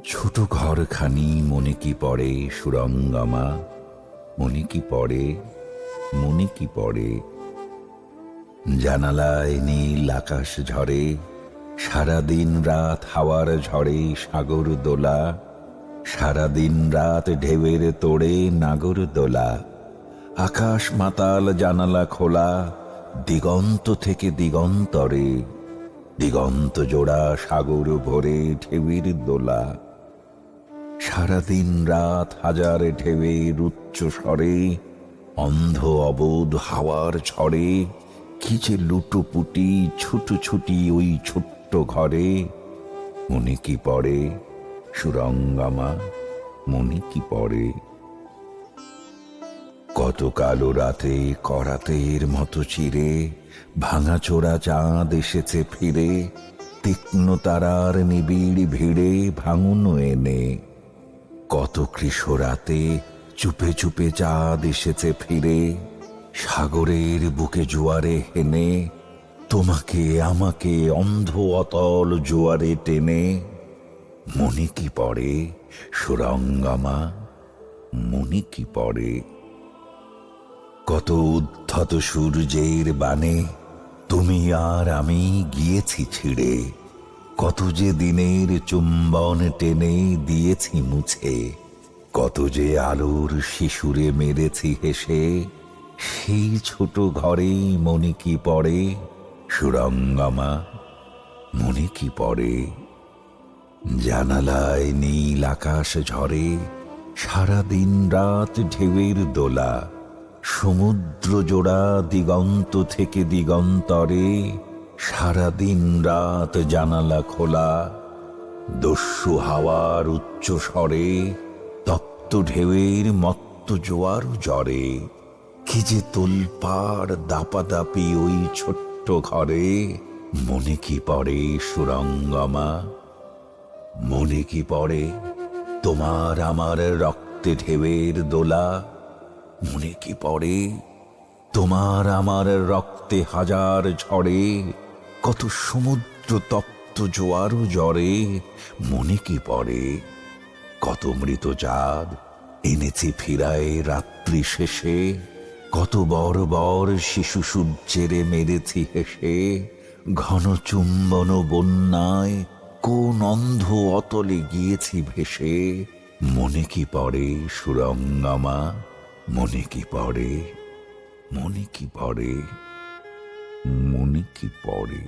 ছোট ঘরখানি মনে কি পড়ে সুরঙ্গমা, মনে কি পড়ে, মনে কি পড়ে। জানালায় নীল আকাশ ঝরে, সারাদিন রাত হাওয়ার ঝড়ে সাগর দোলা, সারাদিন রাত ঢেউয়ের তোড়ে নাগর দোলা। আকাশ মাতাল জানালা খোলা, দিগন্ত থেকে দিগন্তরে, দিগন্ত জোড়া সাগর ভরে ঢেউয়ের দোলা। সারাদিন রাত হাজার ঢেউয়ের উচ্চ স্বরে, অন্ধ অবোধ হাওয়ার ঝড়ে, কি যে লুটোপুটি ছুটোছুটি ওই ছোট্ট ঘরে। মনে কি পড়ে সুরঙ্গমা, মনে কি পড়ে। কত কালো রাতে করাতের মতো চিরে, ভাঙাচোরা চাঁদ এসেছে ফিরে, তীক্ষ্ণ তারার নিবিড় ভিড়ে ভাঙন এনে। কত কৃষ্ণরাতে চুপে চুপে চাঁদ এসেছে ফিরে, সাগরের বুকে জোয়ারে হেনে, তোমাকে আমাকে অন্ধ অতল জোয়ারে টেনে। মনে কি পড়ে সুরঙ্গমা, মনে কি পড়ে। কত উদ্ধত সূর্যের বানে তুমি আর আমি গিয়েছি ছিড়ে, কত যে দিনের চুম্বন টেনে দিয়েছি মুছে, কত যে আলোর শিশুরে মেরেছি হেসে। সেই ছোট ঘরেই মনে কি পড়ে সুরঙ্গমা, মনে কি পড়ে। জানালায় নীল আকাশ ঝরে, সারাদিন রাত ঢেউয়ের দোলা, সমুদ্র জোড়া দিগন্ত থেকে দিগন্তরে, সারাদিন রাত জানালা খোলা, দস্যু হাওয়ার উচ্চ স্বরে, তপ্ত ঢেউয়ের মত্ত জোয়ার জ্বরে। কি যে তোলপাড় দাপাদাপি ওই ছোট্ট ঘরে। মনে কি পড়ে সুরঙ্গমা, মনে কি পড়ে তোমার আমার রক্তে ঢেউয়ের দোলা। মনে কি পড়ে তোমার আমার রক্তে হাজার ঝড়ে, কত সমুদ্র তপ্ত জোয়ার জ্বরে। মনে কি পড়ে কত মৃত চাঁদ এনেছি ফিরায় রাত্রি শেষে, কত বর বর শিশু সূর্যেরে মেরেছি হেসে। ঘন চুম্বন বন্যায় কোন অন্ধ অতলে গিয়েছি ভেসে। মনে কি পড়ে সুরঙ্গমা, মনে কি পড়ে, মনে কি পড়ে, মনে কি পড়ে।